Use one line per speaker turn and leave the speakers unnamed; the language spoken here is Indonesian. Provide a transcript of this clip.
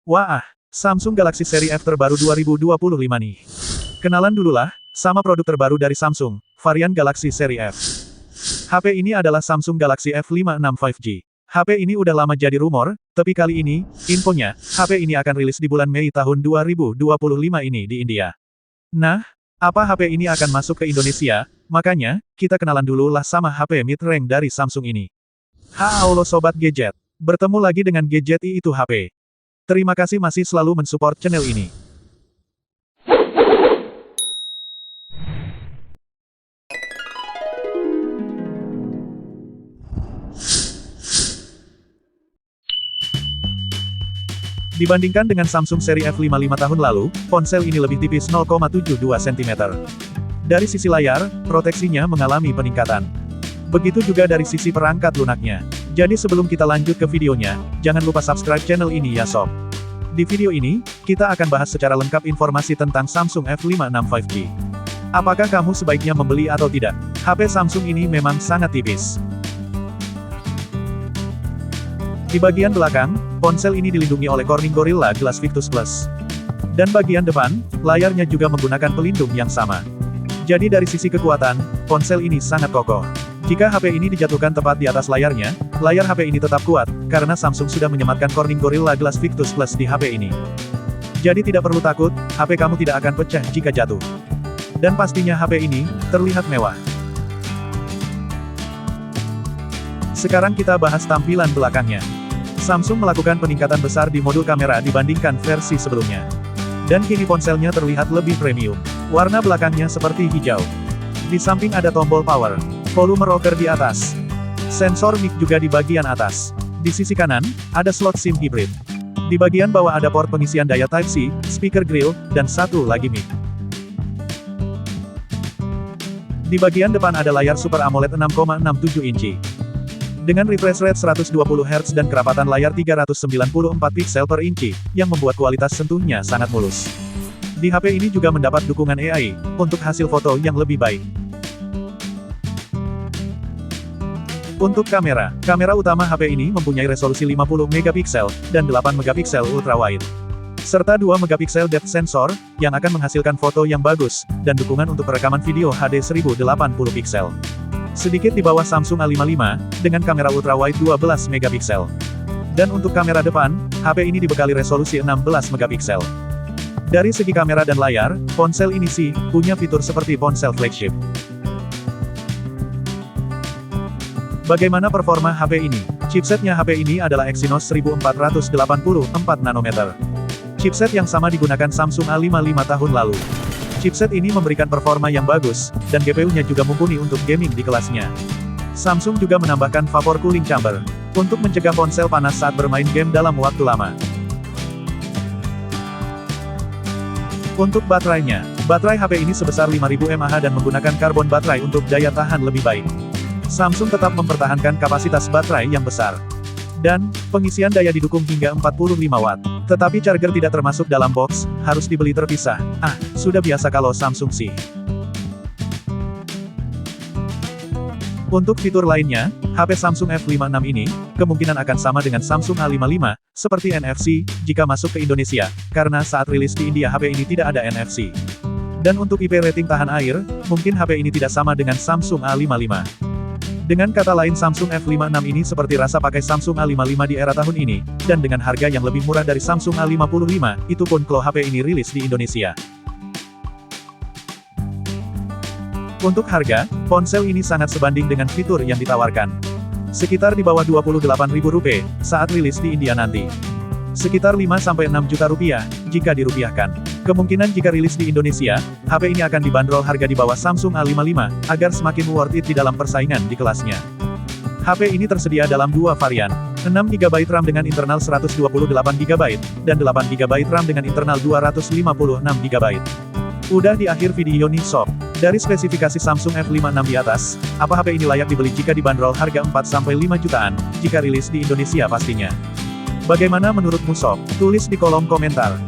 Wah, Samsung Galaxy seri F terbaru 2025 nih. Kenalan dululah, sama produk terbaru dari Samsung, varian Galaxy seri F. HP ini adalah Samsung Galaxy F56 5G. HP ini udah lama jadi rumor, tapi kali ini, infonya, HP ini akan rilis di bulan Mei tahun 2025 ini di India. Nah, apa HP ini akan masuk ke Indonesia? Makanya, kita kenalan dulu lah sama HP mid-range dari Samsung ini. Halo Sobat Gadget, bertemu lagi dengan Gadget itu HP. Terima kasih masih selalu mensupport channel ini. Dibandingkan dengan Samsung seri F55 tahun lalu, ponsel ini lebih tipis 0,72 cm. Dari sisi layar, proteksinya mengalami peningkatan. Begitu juga dari sisi perangkat lunaknya. Jadi sebelum kita lanjut ke videonya, jangan lupa subscribe channel ini ya sob. Di video ini, kita akan bahas secara lengkap informasi tentang Samsung F56 5G. Apakah kamu sebaiknya membeli atau tidak? HP Samsung ini memang sangat tipis. Di bagian belakang, ponsel ini dilindungi oleh Corning Gorilla Glass Victus Plus. Dan bagian depan, layarnya juga menggunakan pelindung yang sama. Jadi dari sisi kekuatan, ponsel ini sangat kokoh. Jika HP ini dijatuhkan tepat di atas layarnya, layar HP ini tetap kuat, karena Samsung sudah menyematkan Corning Gorilla Glass Victus Plus di HP ini. Jadi tidak perlu takut, HP kamu tidak akan pecah jika jatuh. Dan pastinya HP ini, terlihat mewah. Sekarang kita bahas tampilan belakangnya. Samsung melakukan peningkatan besar di modul kamera dibandingkan versi sebelumnya. Dan kini ponselnya terlihat lebih premium. Warna belakangnya seperti hijau. Di samping ada tombol power. Volume rocker di atas. Sensor mic juga di bagian atas. Di sisi kanan, ada slot SIM hybrid. Di bagian bawah ada port pengisian daya Type-C, speaker grill, dan satu lagi mic. Di bagian depan ada layar Super AMOLED 6,67 inci. Dengan refresh rate 120 Hz dan kerapatan layar 394 piksel per inci, yang membuat kualitas sentuhnya sangat mulus. Di HP ini juga mendapat dukungan AI, untuk hasil foto yang lebih baik. Untuk kamera, kamera utama HP ini mempunyai resolusi 50 megapiksel, dan 8 megapiksel ultrawide. Serta 2 megapiksel depth sensor, yang akan menghasilkan foto yang bagus, dan dukungan untuk perekaman video HD 1080 piksel. Sedikit di bawah Samsung A55, dengan kamera ultrawide 12 megapiksel. Dan untuk kamera depan, HP ini dibekali resolusi 16 megapiksel. Dari segi kamera dan layar, ponsel ini sih, punya fitur seperti ponsel flagship. Bagaimana performa HP ini? Chipsetnya HP ini adalah Exynos 1484 nanometer. Chipset yang sama digunakan Samsung A55 tahun lalu. Chipset ini memberikan performa yang bagus, dan GPU-nya juga mumpuni untuk gaming di kelasnya. Samsung juga menambahkan vapor cooling chamber, untuk mencegah ponsel panas saat bermain game dalam waktu lama. Untuk baterainya, baterai HP ini sebesar 5000 mAh dan menggunakan karbon baterai untuk daya tahan lebih baik. Samsung tetap mempertahankan kapasitas baterai yang besar. Dan, pengisian daya didukung hingga 45 watt. Tetapi charger tidak termasuk dalam box, harus dibeli terpisah. Sudah biasa kalau Samsung sih. Untuk fitur lainnya, HP Samsung F56 ini, kemungkinan akan sama dengan Samsung A55, seperti NFC, jika masuk ke Indonesia, karena saat rilis di India HP ini tidak ada NFC. Dan untuk IP rating tahan air, mungkin HP ini tidak sama dengan Samsung A55. Dengan kata lain Samsung F56 ini seperti rasa pakai Samsung A55 di era tahun ini, dan dengan harga yang lebih murah dari Samsung A55, itu pun kalau HP ini rilis di Indonesia. Untuk harga, ponsel ini sangat sebanding dengan fitur yang ditawarkan. Sekitar di bawah Rp28.000, saat rilis di India nanti. Sekitar 5-6 juta rupiah, jika dirupiahkan. Kemungkinan jika rilis di Indonesia, HP ini akan dibanderol harga di bawah Samsung A55, agar semakin worth it di dalam persaingan di kelasnya. HP ini tersedia dalam dua varian, 6GB RAM dengan internal 128GB, dan 8GB RAM dengan internal 256GB. Udah di akhir video nih sob. Dari spesifikasi Samsung F56 di atas, apa HP ini layak dibeli jika dibanderol harga 4-5 jutaan, jika rilis di Indonesia pastinya. Bagaimana menurutmu sob? Tulis di kolom komentar.